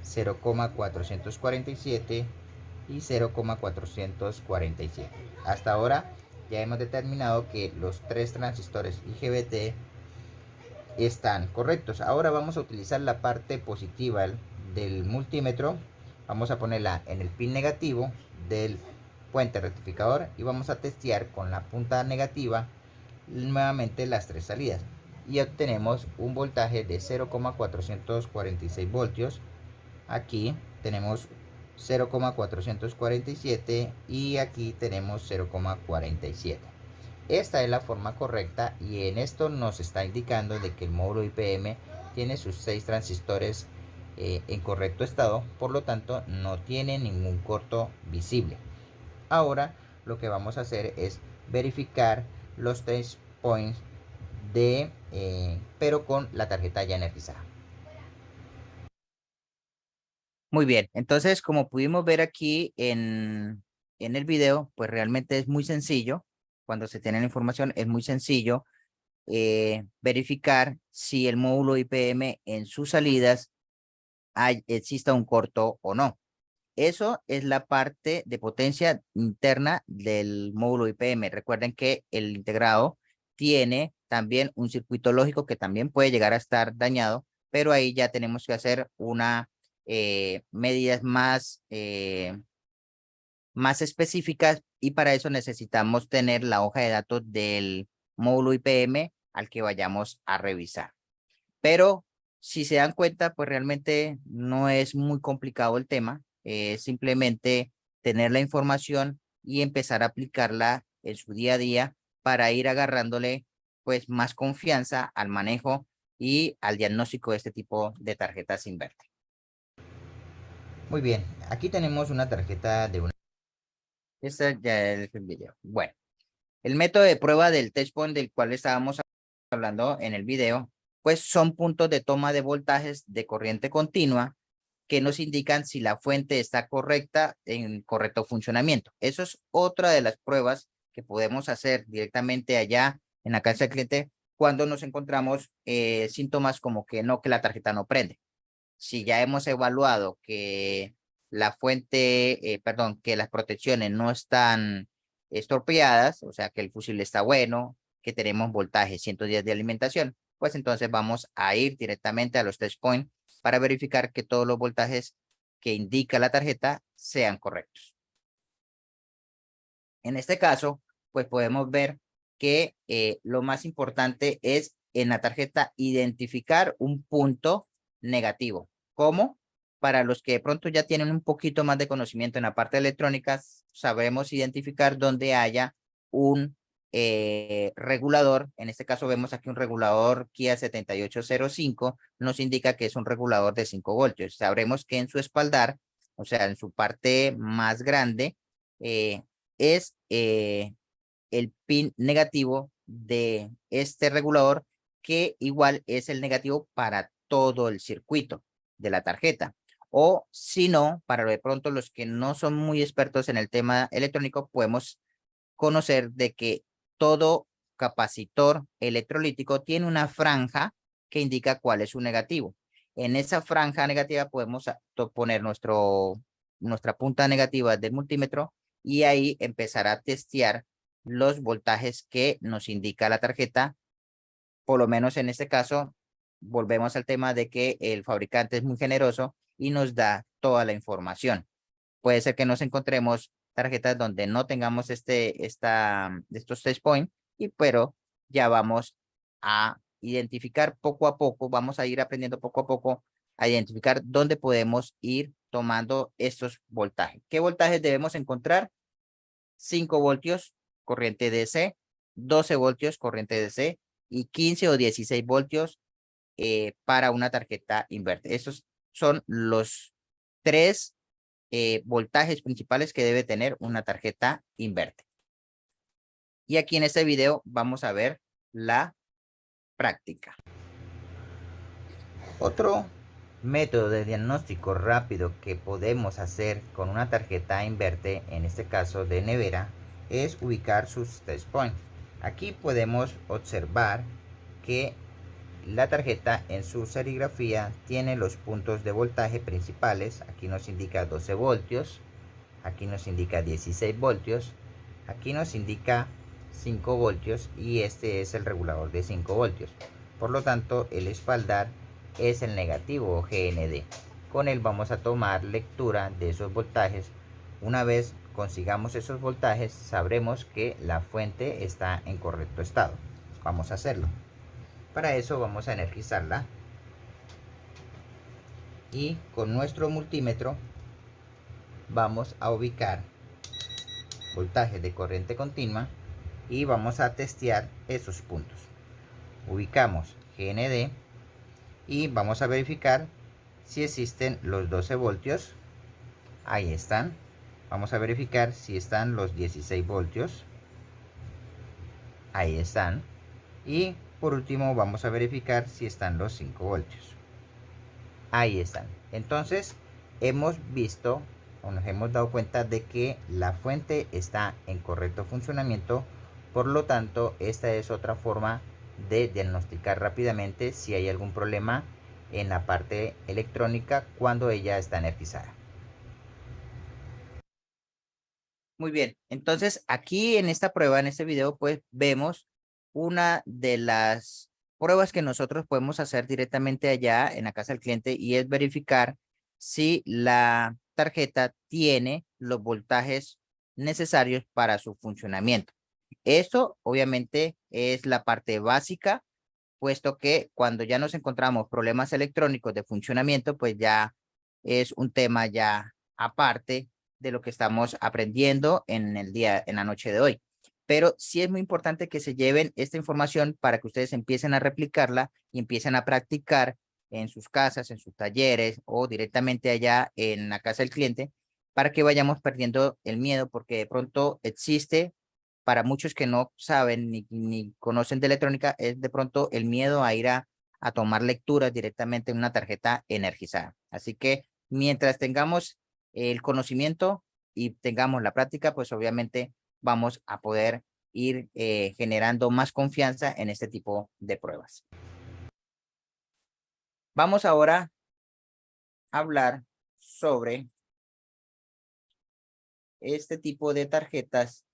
0,447 y 0,447. Hasta ahora ya hemos determinado que los 3 transistores IGBT están correctos. Ahora vamos a utilizar la parte positiva del multímetro. Vamos a ponerla en el pin negativo del puente rectificador y vamos a testear con la punta negativa nuevamente las 3 salidas y obtenemos un voltaje de 0,446 voltios. Aquí tenemos 0,447 y aquí tenemos 0,47. Esta es la forma correcta y en esto nos está indicando de que el módulo IPM tiene sus 6 transistores en correcto estado, por lo tanto no tiene ningún corto visible. Ahora lo que vamos a hacer es verificar los 3 points pero con la tarjeta ya energizada. Muy bien, entonces como pudimos ver aquí en el video, pues realmente es muy sencillo. Cuando se tiene la información es muy sencillo verificar si el módulo IPM en sus salidas exista un corto o no. Eso es la parte de potencia interna del módulo IPM. Recuerden que el integrado tiene también un circuito lógico que también puede llegar a estar dañado, pero ahí ya tenemos que hacer una medidas más específicas y para eso necesitamos tener la hoja de datos del módulo IPM al que vayamos a revisar. Pero si se dan cuenta, pues realmente no es muy complicado el tema, simplemente tener la información y empezar a aplicarla en su día a día para ir agarrándole pues más confianza al manejo y al diagnóstico de este tipo de tarjetas inverter. Muy bien, aquí tenemos una tarjeta de una... Este ya es el video. Bueno, el método de prueba del test point del cual estábamos hablando en el video, pues son puntos de toma de voltajes de corriente continua que nos indican si la fuente está correcta en correcto funcionamiento. Eso es otra de las pruebas que podemos hacer directamente allá en la casa del cliente cuando nos encontramos síntomas como que la tarjeta no prende. Si ya hemos evaluado que la fuente, que las protecciones no están estropeadas, o sea que el fusible está bueno, que tenemos voltaje 110 de alimentación, pues entonces vamos a ir directamente a los test points para verificar que todos los voltajes que indica la tarjeta sean correctos. En este caso, pues podemos ver que lo más importante es en la tarjeta identificar un punto negativo. ¿Cómo? Para los que de pronto ya tienen un poquito más de conocimiento en la parte electrónica, sabremos identificar donde haya un regulador. En este caso vemos aquí un regulador Kia 7805, nos indica que es un regulador de 5 voltios. Sabremos que en su espaldar, o sea, en su parte más grande, es el pin negativo de este regulador, que igual es el negativo para todo el circuito de la tarjeta. O si no, para de pronto los que no son muy expertos en el tema electrónico, podemos conocer de que todo capacitor electrolítico tiene una franja que indica cuál es su negativo. En esa franja negativa podemos poner nuestra punta negativa del multímetro y ahí empezar a testear los voltajes que nos indica la tarjeta. Por lo menos en este caso, volvemos al tema de que el fabricante es muy generoso y nos da toda la información. Puede ser que nos encontremos tarjetas donde no tengamos estos test points, pero ya vamos a identificar poco a poco, vamos a ir aprendiendo poco a poco a identificar dónde podemos ir tomando estos voltajes. ¿Qué voltajes debemos encontrar? 5 voltios, corriente DC, 12 voltios, corriente DC, y 15 o 16 voltios para una tarjeta inverte. Estos son los tres voltajes principales que debe tener una tarjeta inverte. Y aquí en este video vamos a ver la práctica. Otro método de diagnóstico rápido que podemos hacer con una tarjeta inverte, en este caso de nevera, es ubicar sus test points. Aquí podemos observar que la tarjeta en su serigrafía tiene los puntos de voltaje principales. Aquí nos indica 12 voltios, aquí nos indica 16 voltios, aquí nos indica 5 voltios y este es el regulador de 5 voltios. Por lo tanto, el espaldar es el negativo o GND. Con él vamos a tomar lectura de esos voltajes. Una vez consigamos esos voltajes, sabremos que la fuente está en correcto estado. Vamos a hacerlo. Para eso vamos a energizarla y con nuestro multímetro vamos a ubicar voltaje de corriente continua y vamos a testear esos puntos. Ubicamos GND y vamos a verificar si existen los 12 voltios. Ahí están. Vamos a verificar si están los 16 voltios. Ahí están. Y por último vamos a verificar si están los 5 voltios. Ahí están. Entonces hemos visto o nos hemos dado cuenta de que la fuente está en correcto funcionamiento. Por lo tanto, esta es otra forma de diagnosticar rápidamente si hay algún problema en la parte electrónica cuando ella está energizada. Muy bien, entonces aquí en esta prueba, en este video, pues vemos una de las pruebas que nosotros podemos hacer directamente allá en la casa del cliente y es verificar si la tarjeta tiene los voltajes necesarios para su funcionamiento. Esto obviamente es la parte básica, puesto que cuando ya nos encontramos problemas electrónicos de funcionamiento, pues ya es un tema ya aparte de lo que estamos aprendiendo en en la noche de hoy. Pero sí es muy importante que se lleven esta información para que ustedes empiecen a replicarla y empiecen a practicar en sus casas, en sus talleres o directamente allá en la casa del cliente para que vayamos perdiendo el miedo porque de pronto existe para muchos que no saben ni conocen de electrónica, es de pronto el miedo a ir a tomar lecturas directamente en una tarjeta energizada. Así que mientras tengamos el conocimiento y tengamos la práctica, pues obviamente vamos a poder ir generando más confianza en este tipo de pruebas. Vamos ahora a hablar sobre este tipo de tarjetas.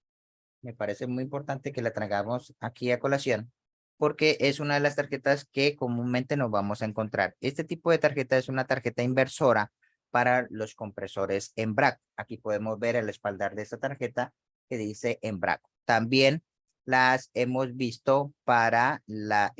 Me parece muy importante que la traigamos aquí a colación porque es una de las tarjetas que comúnmente nos vamos a encontrar. Este tipo de tarjeta es una tarjeta inversora para los compresores Embraco. Aquí podemos ver el espaldar de esta tarjeta que dice Embraco. También las hemos visto para la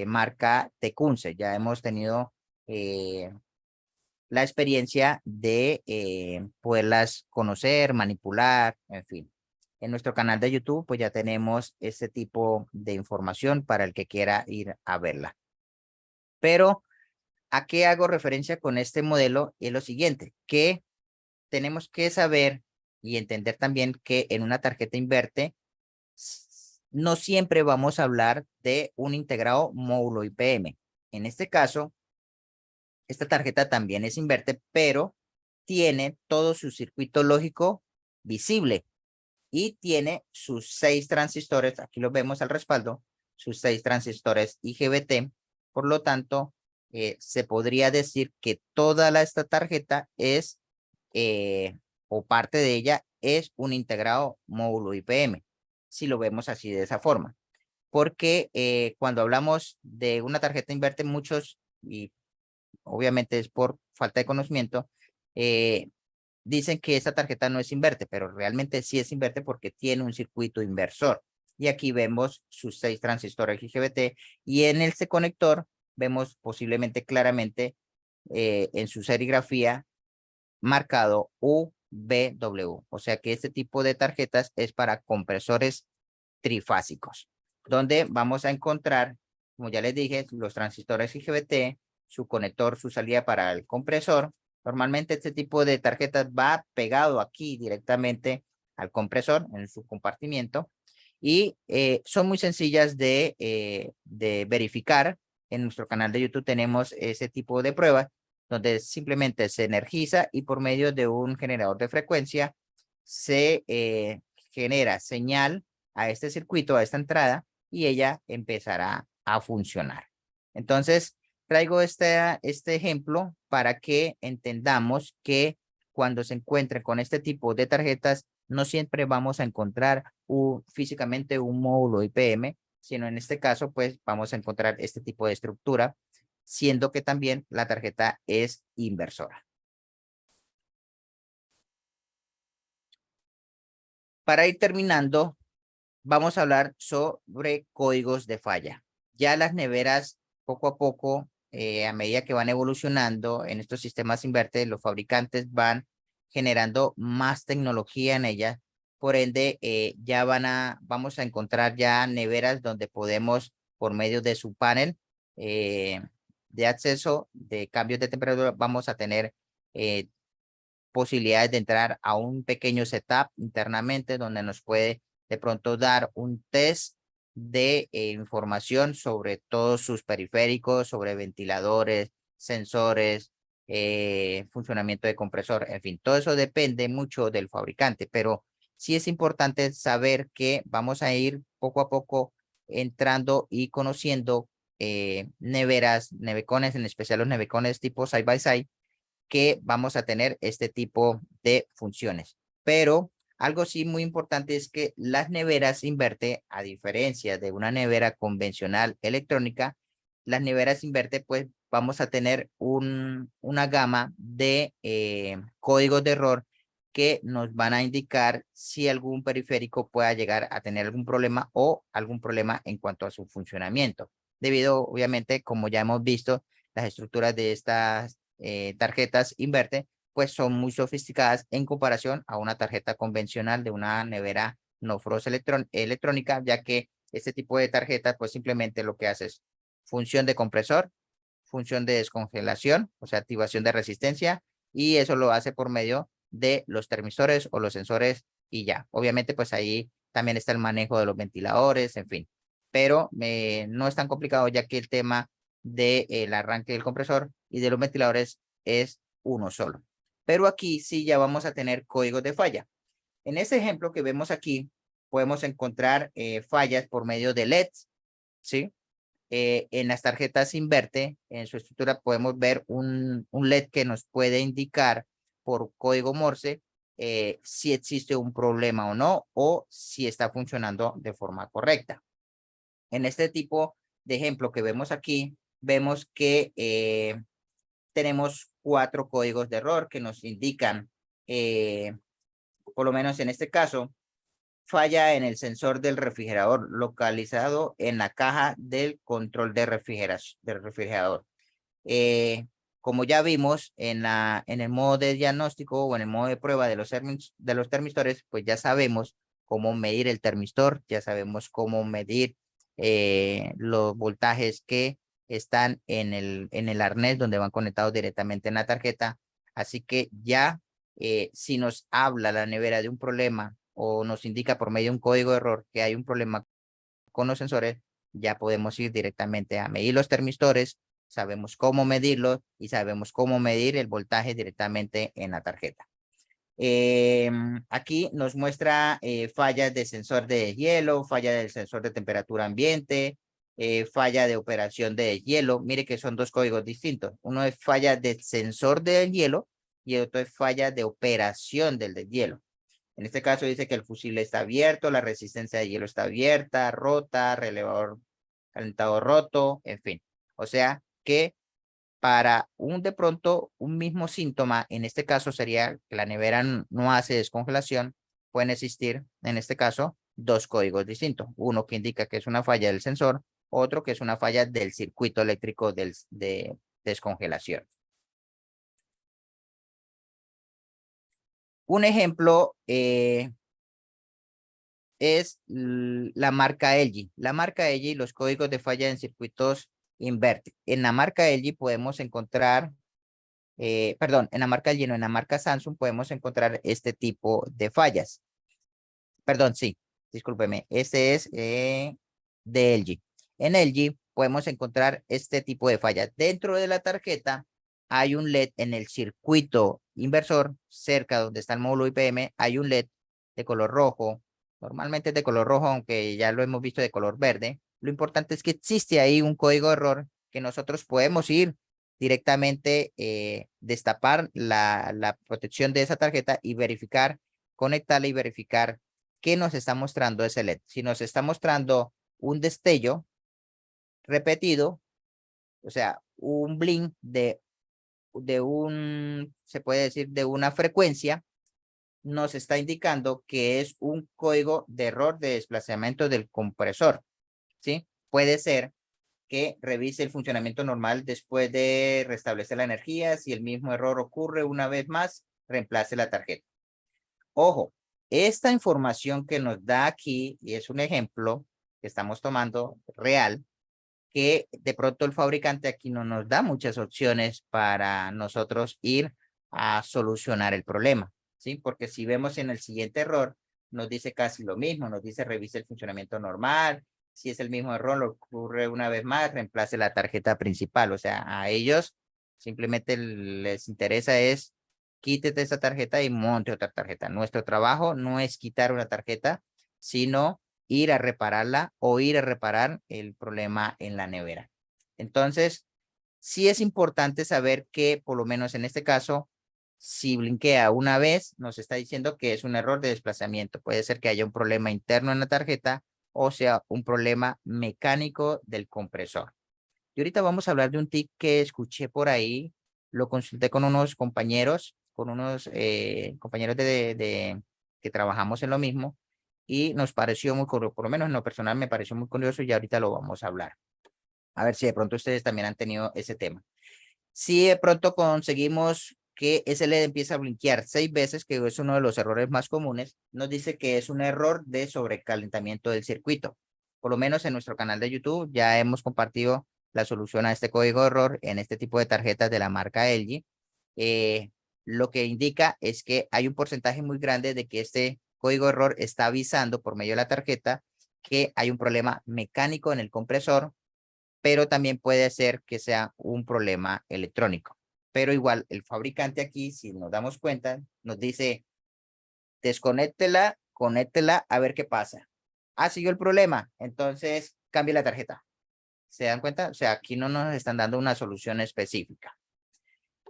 marca Tecunce. Ya hemos tenido la experiencia de poderlas conocer, manipular, en fin. En nuestro canal de YouTube, pues ya tenemos este tipo de información para el que quiera ir a verla. Pero, ¿a qué hago referencia con este modelo? Es lo siguiente, que tenemos que saber y entender también que en una tarjeta inverte, no siempre vamos a hablar de un integrado módulo IPM. En este caso, esta tarjeta también es inverte, pero tiene todo su circuito lógico visible y tiene sus 6 transistores, aquí lo vemos al respaldo, sus 6 transistores IGBT. Por lo tanto, se podría decir que esta tarjeta es, o parte de ella, es un integrado módulo IPM, si lo vemos así de esa forma. Porque cuando hablamos de una tarjeta inverte, muchos, y obviamente es por falta de conocimiento, dicen que esta tarjeta no es inverte, pero realmente sí es inverte porque tiene un circuito inversor. y aquí vemos sus 6 transistores IGBT y en este conector vemos posiblemente claramente en su serigrafía marcado UBW, o sea que este tipo de tarjetas es para compresores trifásicos, donde vamos a encontrar, como ya les dije, los transistores IGBT, su conector, su salida para el compresor. Normalmente este tipo de tarjetas va pegado aquí directamente al compresor en su compartimiento y son muy sencillas de verificar. En nuestro canal de YouTube tenemos ese tipo de pruebas donde simplemente se energiza y por medio de un generador de frecuencia se genera señal a este circuito, a esta entrada, y ella empezará a funcionar. Entonces, traigo este ejemplo para que entendamos que cuando se encuentren con este tipo de tarjetas, no siempre vamos a encontrar físicamente un módulo IPM, sino en este caso, pues vamos a encontrar este tipo de estructura, siendo que también la tarjeta es inversora. Para ir terminando, vamos a hablar sobre códigos de falla. Ya las neveras, poco a poco, a medida que van evolucionando en estos sistemas inverter, los fabricantes van generando más tecnología en ellas. Por ende, ya vamos a encontrar ya neveras donde podemos, por medio de su panel de acceso, de cambios de temperatura, vamos a tener posibilidades de entrar a un pequeño setup internamente donde nos puede de pronto dar un test de información sobre todos sus periféricos, sobre ventiladores, sensores, funcionamiento de compresor, en fin, todo eso depende mucho del fabricante, pero sí es importante saber que vamos a ir poco a poco entrando y conociendo neveras, nevecones, en especial los nevecones tipo side by side, que vamos a tener este tipo de funciones. Pero algo sí muy importante es que las neveras inverte, a diferencia de una nevera convencional electrónica, las neveras inverte, pues vamos a tener una gama de códigos de error que nos van a indicar si algún periférico pueda llegar a tener algún problema o algún problema en cuanto a su funcionamiento. Debido, obviamente, como ya hemos visto, las estructuras de estas tarjetas inverte, pues son muy sofisticadas en comparación a una tarjeta convencional de una nevera no frost electrónica, ya que este tipo de tarjeta pues simplemente lo que hace es función de compresor, función de descongelación, o sea, activación de resistencia, y eso lo hace por medio de los termistores o los sensores y ya. Obviamente pues ahí también está el manejo de los ventiladores, en fin, pero no es tan complicado ya que el tema del arranque del compresor y de los ventiladores es uno solo. Pero aquí sí ya vamos a tener códigos de falla. En este ejemplo que vemos aquí, podemos encontrar fallas por medio de LEDs, ¿sí? En las tarjetas inverte, en su estructura podemos ver un LED que nos puede indicar por código Morse si existe un problema o no, o si está funcionando de forma correcta. En este tipo de ejemplo que vemos aquí, vemos que tenemos 4 códigos de error que nos indican, por lo menos en este caso, falla en el sensor del refrigerador localizado en la caja del control de del refrigerador. Como ya vimos en el modo de diagnóstico o en el modo de prueba de los termistores, pues ya sabemos cómo medir el termistor, ya sabemos cómo medir los voltajes que están en el arnés donde van conectados directamente en la tarjeta. Así que ya si nos habla la nevera de un problema o nos indica por medio de un código de error que hay un problema con los sensores, ya podemos ir directamente a medir los termistores, sabemos cómo medirlos y sabemos cómo medir el voltaje directamente en la tarjeta. Aquí nos muestra fallas de sensor de hielo, falla del sensor de temperatura ambiente, falla de operación de hielo. Mire que son 2 códigos distintos. Uno es falla del sensor del hielo y el otro es falla de operación del hielo. En este caso dice que el fusible está abierto, la resistencia de hielo está abierta, rota, relevador calentador roto, en fin. O sea que para de pronto un mismo síntoma, en este caso sería que la nevera no hace descongelación, pueden existir, en este caso, dos códigos distintos. Uno que indica que es una falla del sensor, otro que es una falla del circuito eléctrico de descongelación. Un ejemplo es la marca LG. La marca LG, los códigos de falla en circuitos inverte. En la marca LG podemos encontrar, perdón, en la marca LG, no, en la marca Samsung podemos encontrar este tipo de fallas. Perdón, sí, discúlpeme, este es de LG. En LG podemos encontrar este tipo de fallas. Dentro de la tarjeta hay un LED en el circuito inversor, cerca donde está el módulo IPM, hay un LED de color rojo. Normalmente es de color rojo, aunque ya lo hemos visto de color verde. Lo importante es que existe ahí un código de error que nosotros podemos ir directamente, destapar la protección de esa tarjeta y verificar, conectarla y verificar qué nos está mostrando ese LED. Si nos está mostrando un destello repetido, o sea, un blink se puede decir, de una frecuencia, nos está indicando que es un código de error de desplazamiento del compresor, ¿sí? Puede ser que revise el funcionamiento normal después de restablecer la energía. Si el mismo error ocurre una vez más, reemplace la tarjeta. Ojo, esta información que nos da aquí, y es un ejemplo que estamos tomando real, que de pronto el fabricante aquí no nos da muchas opciones para nosotros ir a solucionar el problema, ¿sí? Porque si vemos en el siguiente error, nos dice casi lo mismo, nos dice revise el funcionamiento normal, si es el mismo error, lo ocurre una vez más, reemplace la tarjeta principal, o sea, a ellos simplemente les interesa es quítete esa tarjeta y monte otra tarjeta. Nuestro trabajo no es quitar una tarjeta, sino ir a repararla o ir a reparar el problema en la nevera. Entonces, sí es importante saber que, por lo menos en este caso, si blinkea una vez, nos está diciendo que es un error de desplazamiento. Puede ser que haya un problema interno en la tarjeta o sea un problema mecánico del compresor. Y ahorita vamos a hablar de un tip que escuché por ahí, lo consulté con unos compañeros, con unos compañeros que trabajamos en lo mismo y nos pareció muy curioso, por lo menos en lo personal me pareció muy curioso y ahorita lo vamos a hablar. A ver si de pronto ustedes también han tenido ese tema. Si de pronto conseguimos que ese LED empieza a blinkear 6 veces, que es uno de los errores más comunes, nos dice que es un error de sobrecalentamiento del circuito. Por lo menos en nuestro canal de YouTube ya hemos compartido la solución a este código de error en este tipo de tarjetas de la marca LG. Lo que indica es que hay un porcentaje muy grande de que este código de error está avisando por medio de la tarjeta que hay un problema mecánico en el compresor, pero también puede ser que sea un problema electrónico. Pero igual el fabricante aquí, si nos damos cuenta, nos dice, desconéctela, conéctela, a ver qué pasa. Ah, siguió el problema, entonces cambie la tarjeta. ¿Se dan cuenta? O sea, aquí no nos están dando una solución específica.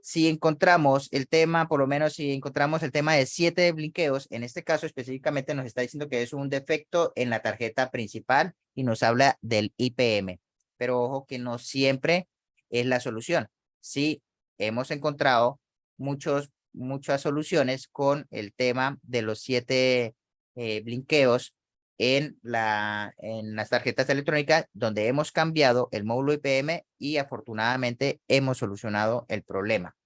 Si encontramos el tema, por lo menos si encontramos el tema de 7 blinqueos, en este caso específicamente nos está diciendo que es un defecto en la tarjeta principal y nos habla del IPM. Pero ojo que no siempre es la solución. Sí, hemos encontrado muchas soluciones con el tema de los 7 blinqueos en las tarjetas electrónicas donde hemos cambiado el módulo IPM y afortunadamente hemos solucionado el problema.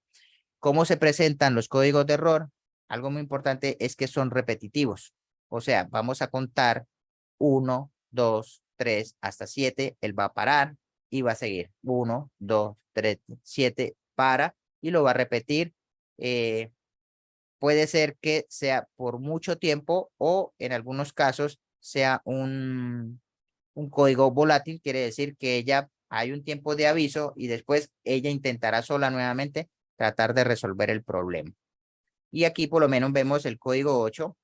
¿Cómo se presentan los códigos de error? Algo muy importante es que son repetitivos. O sea, vamos a contar 1, 2, 3 hasta 7. Él va a parar y va a seguir. 1, 2, 3, 7, para y lo va a repetir. Puede ser que sea por mucho tiempo o en algunos casos sea un código volátil, quiere decir que ella hay un tiempo de aviso y después ella intentará sola nuevamente tratar de resolver el problema. Y aquí por lo menos vemos el código 8.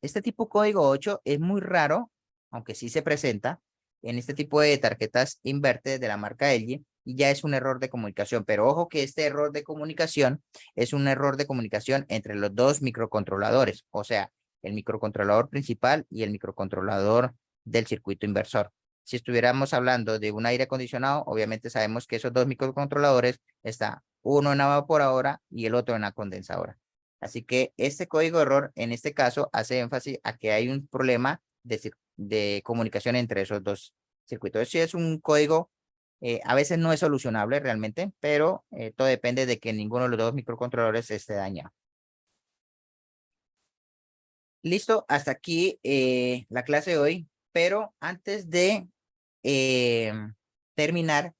Este tipo código 8 es muy raro, aunque sí se presenta en este tipo de tarjetas inverte de la marca LG y ya es un error de comunicación. Pero ojo que este error de comunicación es un error de comunicación entre los dos microcontroladores, o sea, el microcontrolador principal y el microcontrolador del circuito inversor. Si estuviéramos hablando de un aire acondicionado, obviamente sabemos que esos dos microcontroladores está uno en la evaporadora y el otro en la condensadora. Así que este código de error en este caso hace énfasis a que hay un problema de comunicación entre esos dos circuitos. Si es un código, a veces no es solucionable realmente, pero todo depende de que ninguno de los dos microcontroladores esté dañado. Listo, hasta aquí la clase de hoy, pero antes de eh, terminar,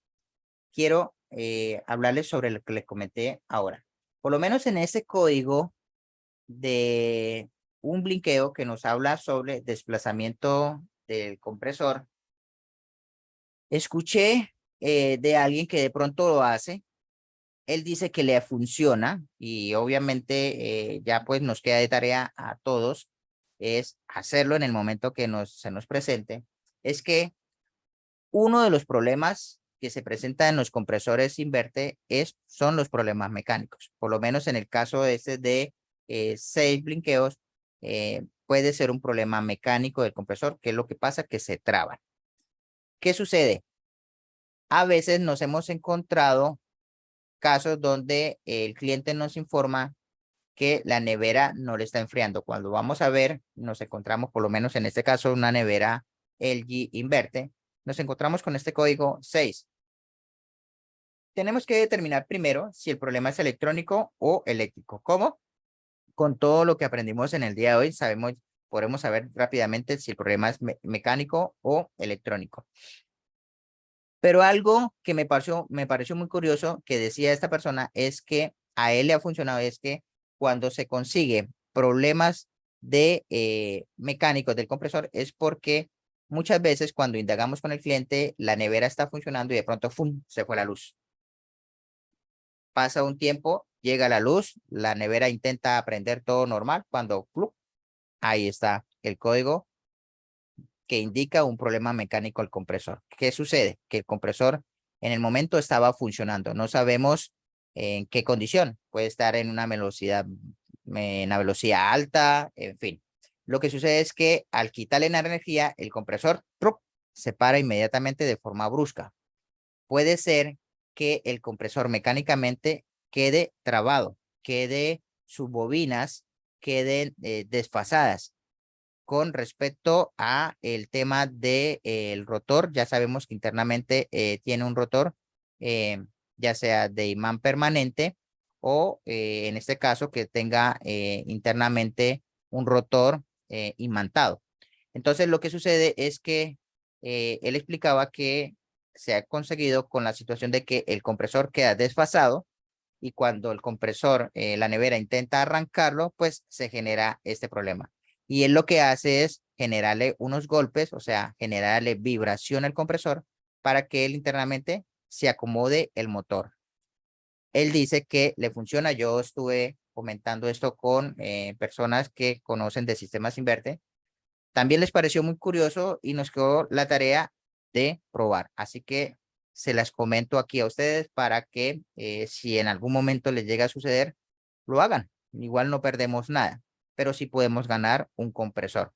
quiero hablarles sobre lo que les comenté ahora. Por lo menos en ese código de un blinqueo que nos habla sobre desplazamiento del compresor, escuché de alguien que de pronto lo hace. Él dice que le funciona y obviamente ya pues nos queda de tarea a todos es hacerlo en el momento que se nos presente. Es que uno de los problemas que se presenta en los compresores inverte son los problemas mecánicos. Por lo menos en el caso de 6 blinqueos, puede ser un problema mecánico del compresor, que es lo que pasa, que se traba. ¿Qué sucede? A veces nos hemos encontrado casos donde el cliente nos informa que la nevera no le está enfriando. Cuando vamos a ver, nos encontramos, por lo menos en este caso, una nevera LG Inverte, nos encontramos con este código 6. Tenemos que determinar primero si el problema es electrónico o eléctrico. ¿Cómo? Con todo lo que aprendimos en el día de hoy, podremos saber rápidamente si el problema es mecánico o electrónico. Pero algo que me pareció muy curioso que decía esta persona es que a él le ha funcionado, es que cuando se consigue problemas de mecánicos del compresor es porque muchas veces cuando indagamos con el cliente, la nevera está funcionando y de pronto ¡fum! Se fue la luz. Pasa un tiempo, llega la luz, la nevera intenta prender todo normal, cuando ¡plup! Ahí está el código que indica un problema mecánico al compresor. ¿Qué sucede? Que el compresor en el momento estaba funcionando. No sabemos en qué condición. Puede estar en una velocidad alta, en fin. Lo que sucede es que al quitarle la energía, el compresor ¡trup! Se para inmediatamente de forma brusca. Puede ser que el compresor mecánicamente quede trabado, sus bobinas queden desfasadas. Con respecto a el tema de, el rotor, ya sabemos que internamente tiene un rotor, ya sea de imán permanente o en este caso que tenga internamente un rotor imantado. Entonces lo que sucede es que él explicaba que se ha conseguido con la situación de que el compresor queda desfasado y cuando el compresor, la nevera intenta arrancarlo, pues se genera este problema. Y él lo que hace es generarle unos golpes, o sea, generarle vibración al compresor para que él internamente se acomode el motor. Él dice que le funciona. Yo estuve comentando esto con personas que conocen de sistemas inverte. También les pareció muy curioso y nos quedó la tarea de probar. Así que se las comento aquí a ustedes para que si en algún momento les llega a suceder, lo hagan. Igual no perdemos nada, pero sí podemos ganar un compresor.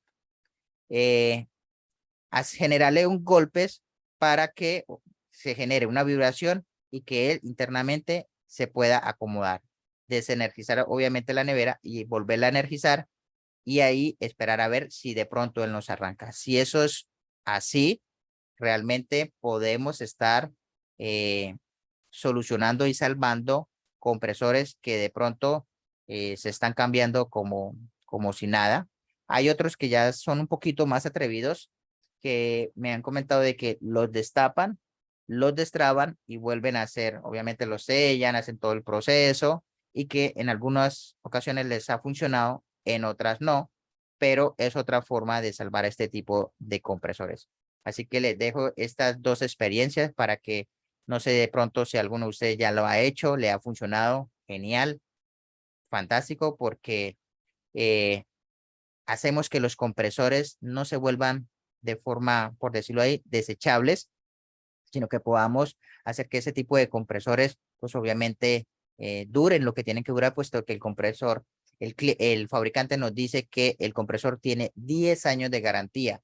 Generarle un golpes para que se genere una vibración y que él internamente se pueda acomodar. Desenergizar obviamente la nevera y volverla a energizar y ahí esperar a ver si de pronto él nos arranca. Si eso es así, realmente podemos estar solucionando y salvando compresores que de pronto se están cambiando como si nada. Hay otros que ya son un poquito más atrevidos que me han comentado de que los destapan, los destraban y vuelven a hacer, obviamente los sellan, hacen todo el proceso y que en algunas ocasiones les ha funcionado, en otras no, pero es otra forma de salvar este tipo de compresores. Así que les dejo estas dos experiencias para que no sé de pronto si alguno de ustedes ya lo ha hecho, le ha funcionado, genial, fantástico, porque eh, hacemos que los compresores no se vuelvan de forma, por decirlo ahí, desechables, sino que podamos hacer que ese tipo de compresores, pues obviamente duren lo que tienen que durar, puesto que el compresor, el fabricante nos dice que el compresor tiene 10 años de garantía.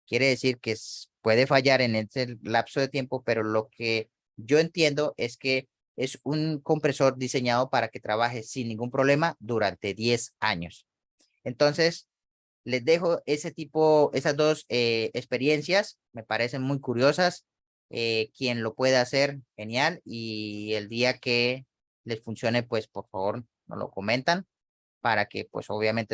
Quiere decir que puede fallar en ese lapso de tiempo, pero lo que yo entiendo es que es un compresor diseñado para que trabaje sin ningún problema durante 10 años. Entonces, Les dejo esas dos experiencias, me parecen muy curiosas. Quien lo pueda hacer, genial. Y el día que les funcione, pues por favor, nos lo comentan para que pues obviamente